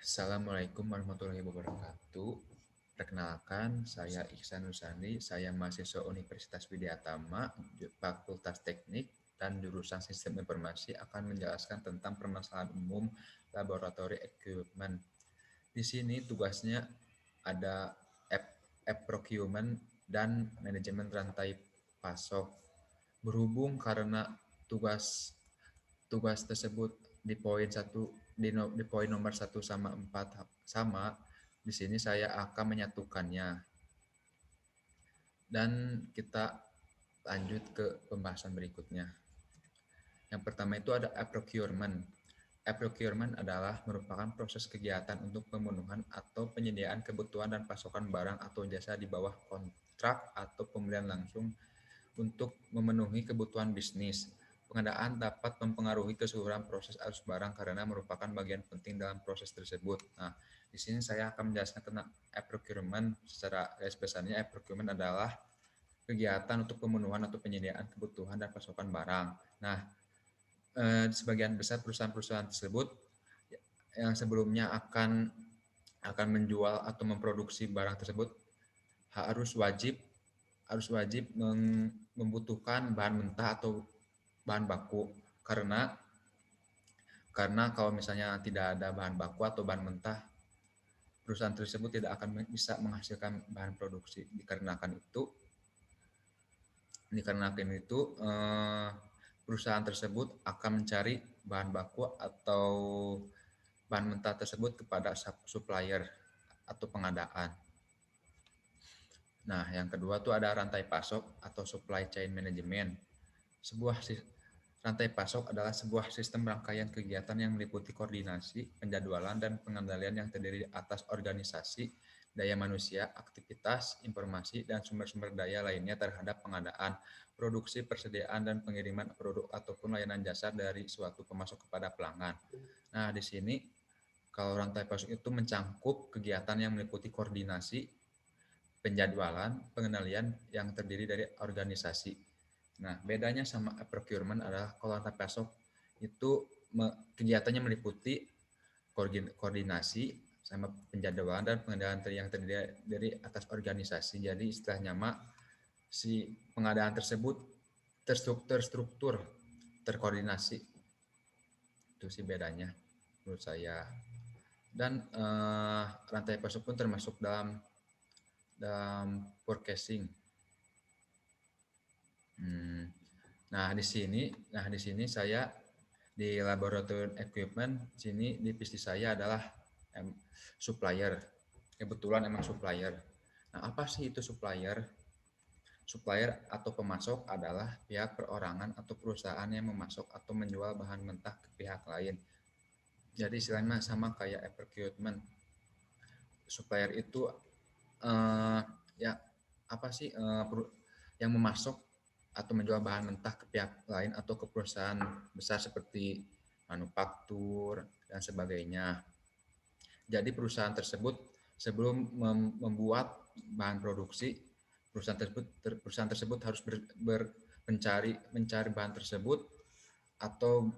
Assalamualaikum warahmatullahi wabarakatuh. Perkenalkan, saya Iksan Nusani, saya mahasiswa Universitas Widyatama, Fakultas Teknik, dan jurusan Sistem Informasi akan menjelaskan tentang permasalahan umum laboratory equipment. Di sini tugasnya ada app procurement dan manajemen rantai pasok. Berhubung karena tugas tugas tersebut di poin satu di poin nomor 1 sama 4 sama, di sini saya akan menyatukannya dan kita lanjut ke pembahasan berikutnya. Yang pertama itu ada e-procurement. E-procurement adalah merupakan proses kegiatan untuk pemenuhan atau penyediaan kebutuhan dan pasokan barang atau jasa di bawah kontrak atau pembelian langsung untuk memenuhi kebutuhan bisnis. Pengadaan dapat mempengaruhi keseluruhan proses arus barang karena merupakan bagian penting dalam proses tersebut. Nah, di sini saya akan menjelaskan tentang e-procurement secara garis besarnya. E-procurement adalah kegiatan untuk pemenuhan atau penyediaan kebutuhan dan pasokan barang. Nah, sebagian besar perusahaan-perusahaan tersebut yang sebelumnya akan menjual atau memproduksi barang tersebut harus wajib membutuhkan bahan mentah atau bahan baku karena kalau misalnya tidak ada bahan baku atau bahan mentah, perusahaan tersebut tidak akan bisa menghasilkan bahan produksi. Dikarenakan itu perusahaan tersebut akan mencari bahan baku atau bahan mentah tersebut kepada supplier atau pengadaan. Nah, yang kedua tuh ada rantai pasok atau supply chain management. Sebuah rantai pasok adalah sebuah sistem rangkaian kegiatan yang meliputi koordinasi, penjadwalan, dan pengendalian yang terdiri atas organisasi, daya manusia, aktivitas, informasi, dan sumber-sumber daya lainnya terhadap pengadaan, produksi, persediaan, dan pengiriman produk ataupun layanan jasa dari suatu pemasok kepada pelanggan. Nah, di sini kalau rantai pasok itu mencangkup kegiatan yang meliputi koordinasi, penjadwalan, pengendalian yang terdiri dari organisasi. Nah, bedanya sama procurement adalah kalau rantai pasok itu kegiatannya meliputi koordinasi sama penjadwalan dan pengadaan yang terdiri dari atas organisasi. Jadi istilahnya si pengadaan tersebut terstruktur, terkoordinasi. Itu sih bedanya menurut saya. Dan rantai pasok pun termasuk dalam forecasting. Hmm. Nah, di sini saya di laboratorium equipment, sini divisi saya adalah supplier. Kebetulan emang supplier. Nah, apa sih itu supplier? Supplier atau pemasok adalah pihak perorangan atau perusahaan yang memasok atau menjual bahan mentah ke pihak lain. Jadi istilahnya sama kayak procurement. Supplier itu ya apa sih yang memasok atau menjual bahan mentah ke pihak lain atau ke perusahaan besar seperti manufaktur dan sebagainya. Jadi perusahaan tersebut sebelum membuat bahan produksi, perusahaan tersebut harus mencari bahan tersebut atau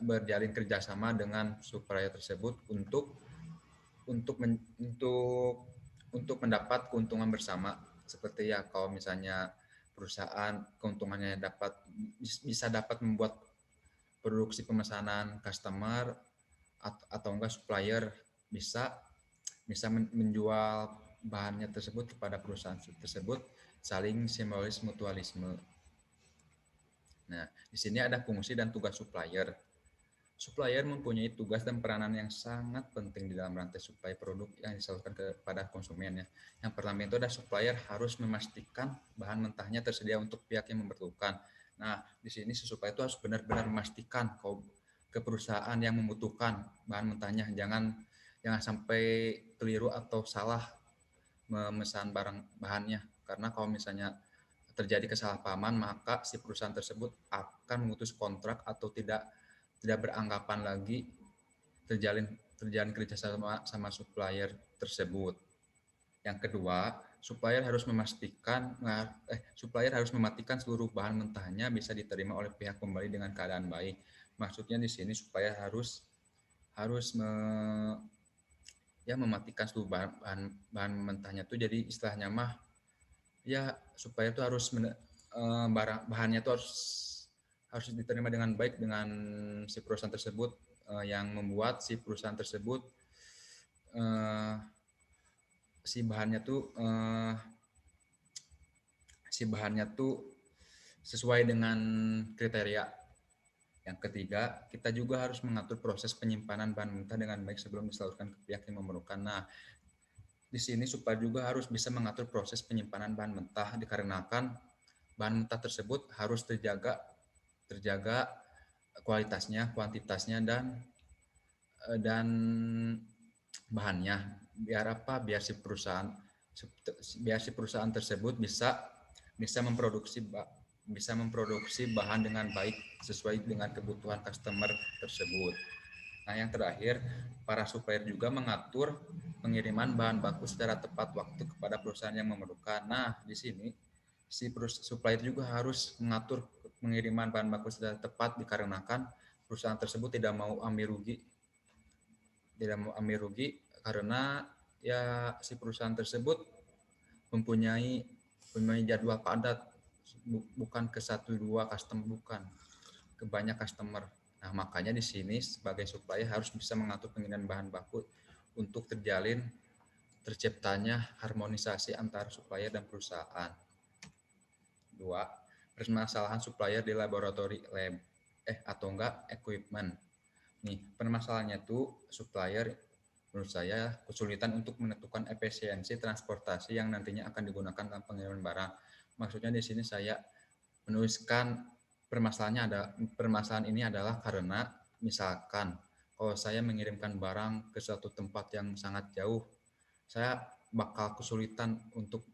berjalin kerjasama dengan supplier tersebut untuk men, untuk mendapat keuntungan bersama. Seperti ya kalau misalnya perusahaan keuntungannya bisa dapat membuat produksi pemesanan customer atau enggak supplier bisa bisa menjual bahannya tersebut kepada perusahaan tersebut, saling simbolis mutualisme. Nah, di sini ada fungsi dan tugas supplier. Supplier mempunyai tugas dan peranan yang sangat penting di dalam rantai suplai produk yang disalurkan kepada konsumen ya. Yang pertama itu ada supplier harus memastikan bahan mentahnya tersedia untuk pihak yang memerlukan. Nah, di sini si supplier itu harus benar-benar memastikan kalau ke perusahaan yang membutuhkan bahan mentahnya, jangan sampai keliru atau salah memesan barang bahannya. Karena kalau misalnya terjadi kesalahpahaman, maka si perusahaan tersebut akan memutus kontrak atau tidak beranggapan lagi terjalin terjalin kerjasama sama supplier tersebut. Yang kedua, supplier harus memastikan seluruh bahan mentahnya bisa diterima oleh pihak pembeli dengan keadaan baik. Maksudnya di sini supplier harus mematikan seluruh bahan mentahnya tuh, jadi istilahnya mah ya supaya tuh harus bahannya tuh harus diterima dengan baik dengan si perusahaan tersebut, yang membuat si perusahaan tersebut eh, si bahannya tuh sesuai dengan kriteria. Yang ketiga, kita juga harus mengatur proses penyimpanan bahan mentah dengan baik sebelum disalurkan ke pihak yang memerlukan. Nah, di sini supaya juga harus bisa mengatur proses penyimpanan bahan mentah, dikarenakan bahan mentah tersebut harus terjaga kualitasnya, kuantitasnya, dan bahannya. Biar apa? Biar si perusahaan tersebut bisa memproduksi bahan dengan baik sesuai dengan kebutuhan customer tersebut. Nah, yang terakhir, para supplier juga mengatur pengiriman bahan baku secara tepat waktu kepada perusahaan yang memerlukan. Nah, di sini si supplier juga harus mengatur pengiriman bahan baku secara tepat, dikarenakan perusahaan tersebut tidak mau ambil rugi karena ya si perusahaan tersebut mempunyai jadwal padat, bukan ke satu dua customer, bukan ke banyak customer. Nah, makanya di sini sebagai supplier harus bisa mengatur pengiriman bahan baku untuk terciptanya harmonisasi antara supplier dan perusahaan. Dua, permasalahan supplier di laboratori lab atau enggak equipment. Nih, permasalahannya tuh supplier menurut saya kesulitan untuk menentukan efisiensi transportasi yang nantinya akan digunakan dalam pengiriman barang. Maksudnya di sini saya menuliskan permasalahan ini adalah karena misalkan kalau saya mengirimkan barang ke suatu tempat yang sangat jauh, saya bakal kesulitan untuk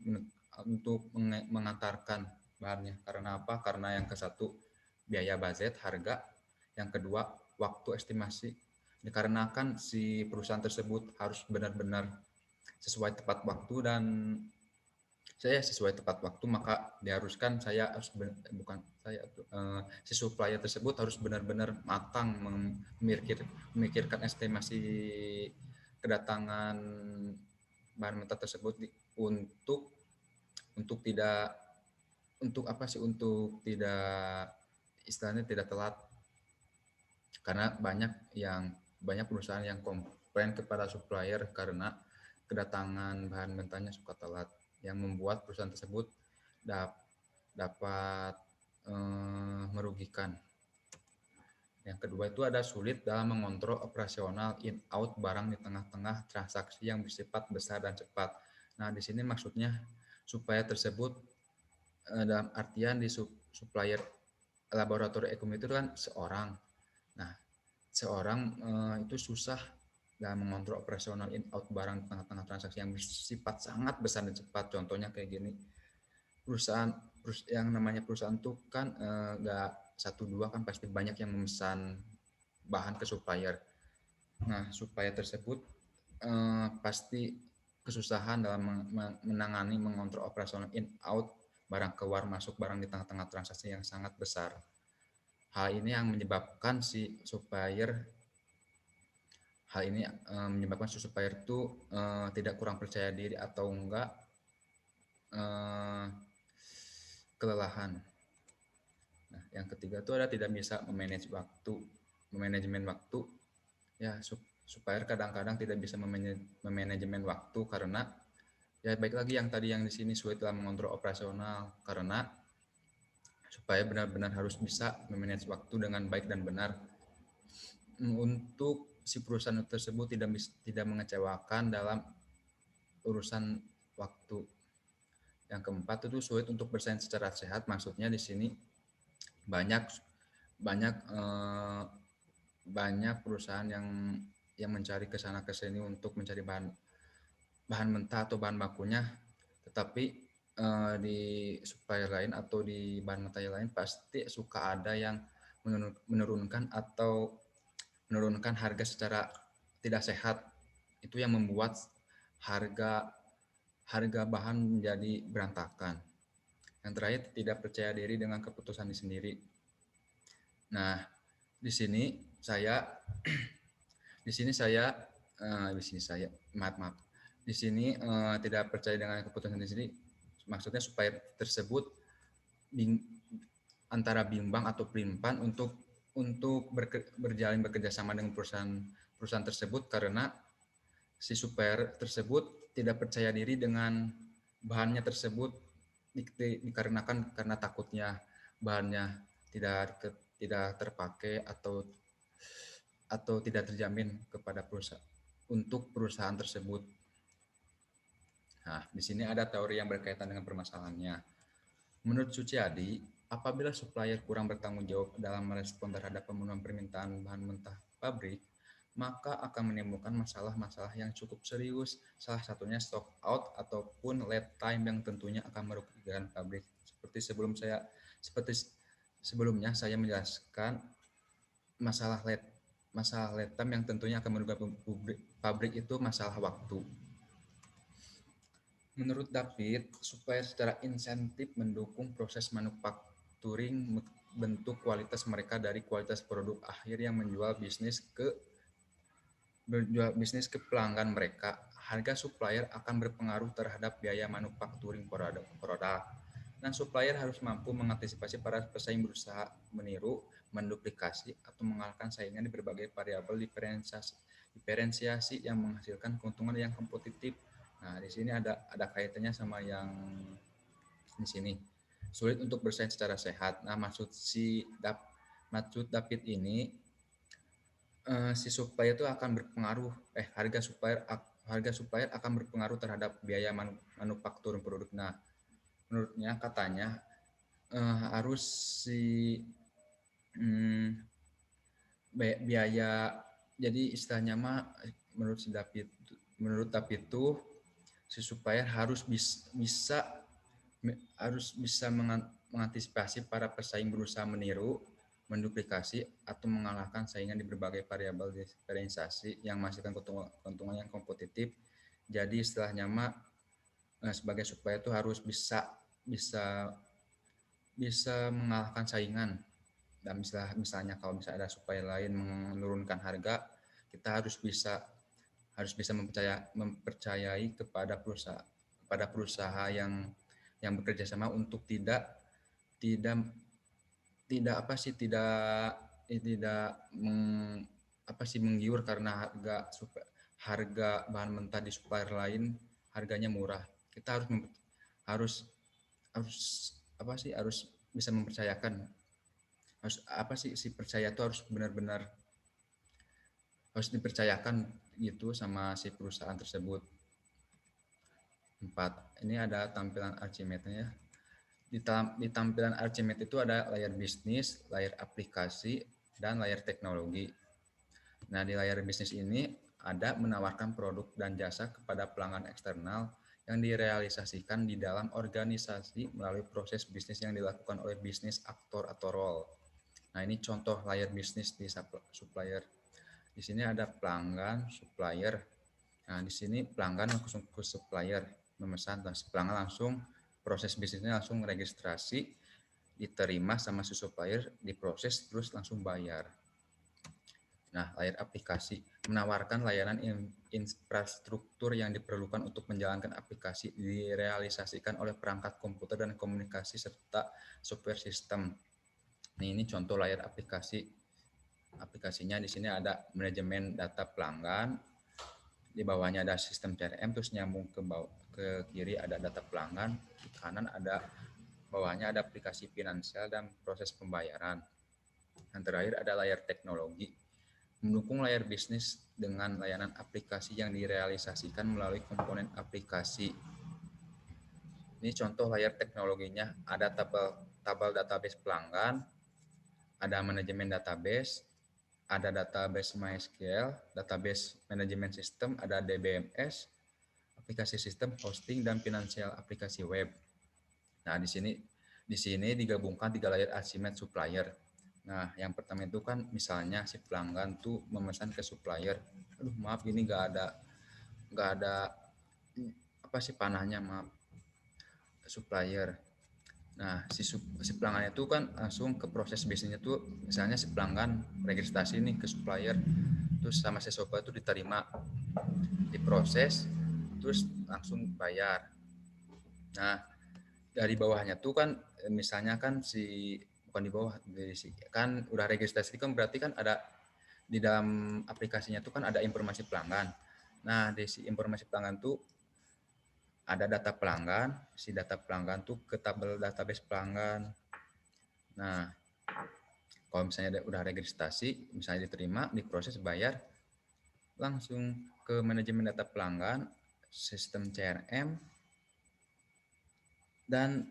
mengantarkan bahannya. Karena apa? Karena yang ke satu biaya budget, harga, yang kedua waktu estimasi. Dikarenakan si perusahaan tersebut harus benar-benar sesuai tepat waktu, dan saya sesuai tepat waktu, maka diharuskan saya harus bukan saya si supplier tersebut harus benar-benar matang memikirkan estimasi kedatangan bahan mentah tersebut untuk tidak untuk apa sih untuk tidak istilahnya tidak telat, karena banyak perusahaan yang komplain kepada supplier karena kedatangan bahan mentahnya suka telat, yang membuat perusahaan tersebut dapat merugikan. Yang kedua itu ada sulit dalam mengontrol operasional in-out barang di tengah-tengah transaksi yang bersifat besar dan cepat. Nah, di sini maksudnya supaya tersebut dalam artian di supplier laboratori ekum itu kan seorang. Nah, seorang itu susah dalam mengontrol operasional in-out barang di tengah-tengah transaksi yang bersifat sangat besar dan cepat. Contohnya kayak gini, yang namanya perusahaan tuh kan nggak satu dua, kan pasti banyak yang memesan bahan ke supplier. Nah, supplier tersebut pasti kesusahan dalam menangani mengontrol operasional in out barang keluar masuk barang di tengah-tengah transaksi yang sangat besar. Hal ini yang menyebabkan si supplier itu tidak kurang percaya diri atau enggak kelelahan. Nah, yang ketiga itu ada tidak bisa memanajemen waktu. Ya, supplier kadang-kadang tidak bisa memanajemen waktu karena ya baik lagi yang tadi yang di sini sulit dalam mengontrol operasional, karena supaya benar-benar harus bisa memanage waktu dengan baik dan benar untuk si perusahaan tersebut tidak mengecewakan dalam urusan waktu. Yang keempat itu sulit untuk bersaing secara sehat. Maksudnya di sini banyak banyak banyak perusahaan yang mencari kesana kesini untuk mencari bahan mentah atau bahan bakunya, tetapi di supplier lain atau di bahan mentah lain pasti suka ada yang menurunkan harga secara tidak sehat. Itu yang membuat harga bahan menjadi berantakan. Yang terakhir, tidak percaya diri dengan keputusan sendiri. Nah, di sini saya Di sini saya di sini saya maaf. Di sini tidak percaya dengan keputusan di sini. Maksudnya supplier tersebut bing, antara bimbang atau pelimpan untuk bekerja sama dengan perusahaan tersebut karena si supplier tersebut tidak percaya diri dengan bahannya tersebut dikarenakan karena takutnya bahannya tidak terpakai atau tidak terjamin kepada perusahaan untuk perusahaan tersebut. Nah, di sini ada teori yang berkaitan dengan permasalahannya. Menurut Suciadi, apabila supplier kurang bertanggung jawab dalam merespon terhadap pemenuhan permintaan bahan mentah pabrik, maka akan menimbulkan masalah-masalah yang cukup serius, salah satunya stock out ataupun lead time yang tentunya akan merugikan pabrik. Seperti sebelumnya saya menjelaskan masalah lead time yang tentunya akan merugikan pabrik itu masalah waktu. Menurut David, supaya secara insentif mendukung proses manufacturing bentuk kualitas mereka dari kualitas produk akhir yang menjual bisnis ke pelanggan mereka. Harga supplier akan berpengaruh terhadap biaya manufacturing produk. Dan supplier harus mampu mengantisipasi para pesaing berusaha meniru, menduplikasi, atau mengalahkan saingan di berbagai variabel diferensiasi yang menghasilkan keuntungan yang kompetitif. Nah, di sini ada kaitannya sama yang di sini. Sulit untuk bersaing secara sehat. Nah, maksud David ini si supplier itu akan berpengaruh harga supplier akan berpengaruh terhadap biaya manufaktur produk. Nah, menurutnya katanya harus si biaya jadi istilahnya mah menurut David itu si supplier harus bisa mengantisipasi para pesaing berusaha meniru, menduplikasi, atau mengalahkan saingan di berbagai variabel diferensiasi yang menghasilkan keuntungan yang kompetitif. Jadi istilahnya mah sebagai supplier itu harus bisa bisa bisa mengalahkan saingan. Dan misalnya kalau misalnya ada supplier lain menurunkan harga, kita harus bisa mempercayai kepada perusahaan yang bekerja sama untuk tidak tidak tidak apa sih tidak tidak meng, apa sih menggiur karena harga bahan mentah di supplier lain harganya murah. Kita harus harus apa sih harus bisa mempercayakan harus apa sih si percaya itu harus dipercayakan gitu sama si perusahaan tersebut. 4. Ini ada tampilan Archimedes ya. Di tampilan Archimedes itu ada layar bisnis, layar aplikasi, dan layar teknologi. Nah, di layar bisnis ini ada menawarkan produk dan jasa kepada pelanggan eksternal yang direalisasikan di dalam organisasi melalui proses bisnis yang dilakukan oleh bisnis aktor atau role. Nah, ini contoh layar bisnis di supplier. Di sini ada pelanggan, supplier. Nah, di sini pelanggan langsung ke supplier memesan, dan pelanggan langsung proses bisnisnya langsung registrasi, diterima sama si supplier, diproses, terus langsung bayar. Nah, layar aplikasi menawarkan layanan infrastruktur yang diperlukan untuk menjalankan aplikasi direalisasikan oleh perangkat komputer dan komunikasi serta software sistem. Ini contoh layar aplikasi. Aplikasinya di sini ada manajemen data pelanggan, di bawahnya ada sistem CRM, terus nyambung ke kiri ada data pelanggan, di kanan ada bawahnya ada aplikasi finansial dan proses pembayaran. Yang terakhir ada layar teknologi, mendukung layar bisnis dengan layanan aplikasi yang direalisasikan melalui komponen aplikasi. Ini contoh layar teknologinya, ada tabel database pelanggan, ada manajemen database, ada database MySQL, database manajemen sistem, ada DBMS, aplikasi sistem, hosting, dan finansial aplikasi web. Nah, di sini digabungkan 3 layar Archimedes supplier. Nah, yang pertama itu kan misalnya si pelanggan tuh memesan ke supplier. Aduh, maaf ini nggak ada apa sih panahnya, maaf. Supplier. Nah, si pelanggan itu kan langsung ke proses bisnisnya tuh, misalnya si pelanggan registrasi nih ke supplier. terus sama sesoba itu diterima, diproses, terus langsung bayar. Nah, dari bawahnya tuh kan misalnya kan si bukan di bawah dari si kan udah registrasi kan berarti kan ada di dalam aplikasinya tuh kan ada informasi pelanggan. Nah, di si informasi pelanggan tuh ada data pelanggan, si data pelanggan tuh ke tabel database pelanggan. Nah, kalau misalnya udah registrasi, misalnya diterima, diproses, bayar, langsung ke manajemen data pelanggan, sistem CRM, dan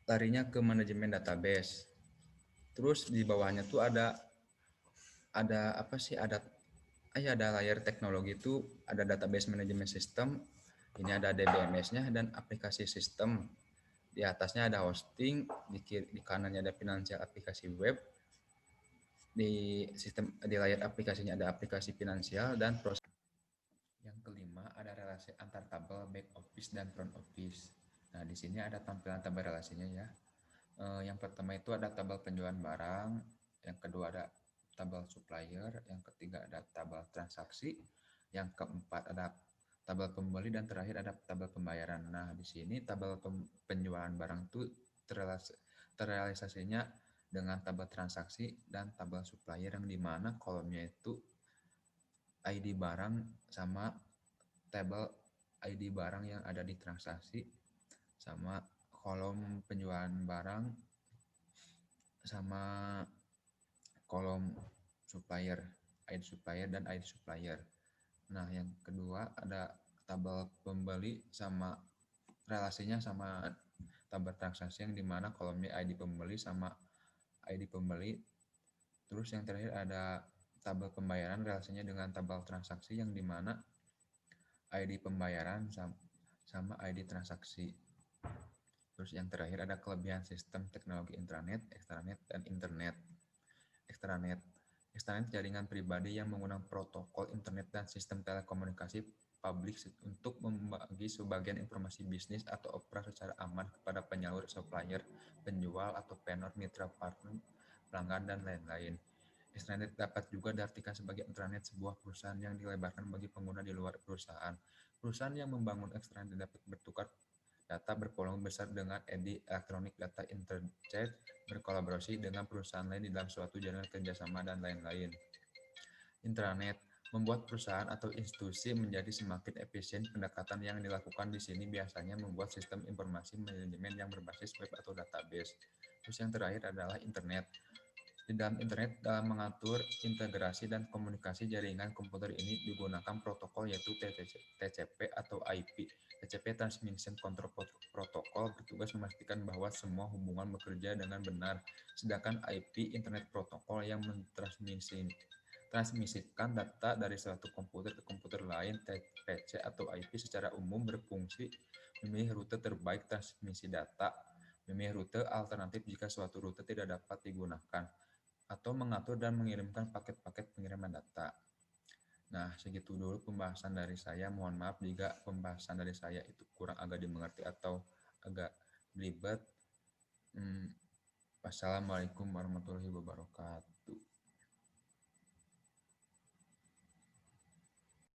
larinya ke manajemen database. Terus di bawahnya tuh ada apa sih? Ada layar teknologi itu, ada database management system. Ini ada DBMS-nya dan aplikasi sistem. Di atasnya ada hosting, di kanannya ada finansial aplikasi web, di layar aplikasinya ada aplikasi finansial dan proses. Yang kelima ada relasi antar tabel back office dan front office. Nah, di sini ada tampilan tabel relasinya ya. Yang pertama itu ada tabel penjualan barang, yang kedua ada tabel supplier, yang ketiga ada tabel transaksi, yang keempat ada tabel pembeli dan terakhir ada tabel pembayaran. Nah, di sini tabel penjualan barang itu terrealisasinya dengan tabel transaksi dan tabel supplier yang dimana kolomnya itu ID barang sama tabel ID barang yang ada di transaksi sama kolom penjualan barang sama kolom supplier, ID supplier dan ID supplier. Nah, yang kedua ada tabel pembeli sama relasinya sama tabel transaksi yang dimana kolomnya ID pembeli sama ID pembeli. Terus yang terakhir ada tabel pembayaran relasinya dengan tabel transaksi yang dimana ID pembayaran sama ID transaksi. Terus yang terakhir ada kelebihan sistem teknologi intranet, extranet, dan internet. Extranet. Extranet jaringan pribadi yang menggunakan protokol internet dan sistem telekomunikasi publik untuk membagi sebagian informasi bisnis atau opera secara aman kepada penyalur, supplier, penjual, atau vendor, mitra partner, pelanggan, dan lain-lain. Extranet dapat juga diartikan sebagai intranet sebuah perusahaan yang dilebarkan bagi pengguna di luar perusahaan. Perusahaan yang membangun extranet dapat bertukar data bervolume besar dengan elektronik data interchange, berkolaborasi dengan perusahaan lain di dalam suatu jaringan kerjasama, dan lain-lain. Intranet membuat perusahaan atau institusi menjadi semakin efisien. Pendekatan yang dilakukan di sini biasanya membuat sistem informasi manajemen yang berbasis web atau database. Terus yang terakhir adalah internet. Di dalam internet, dalam mengatur integrasi dan komunikasi jaringan komputer ini digunakan protokol yaitu TCP atau IP. TCP Transmission Control Protocol bertugas memastikan bahwa semua hubungan bekerja dengan benar, sedangkan IP Internet Protocol yang transmisikan data dari suatu komputer ke komputer lain. TPC atau IP secara umum berfungsi memilih rute terbaik transmisi data, memilih rute alternatif jika suatu rute tidak dapat digunakan, atau mengatur dan mengirimkan paket-paket pengiriman data. Nah, segitu dulu pembahasan dari saya. Mohon maaf jika pembahasan dari saya itu kurang agak dimengerti atau agak belibet. Wassalamualaikum warahmatullahi wabarakatuh.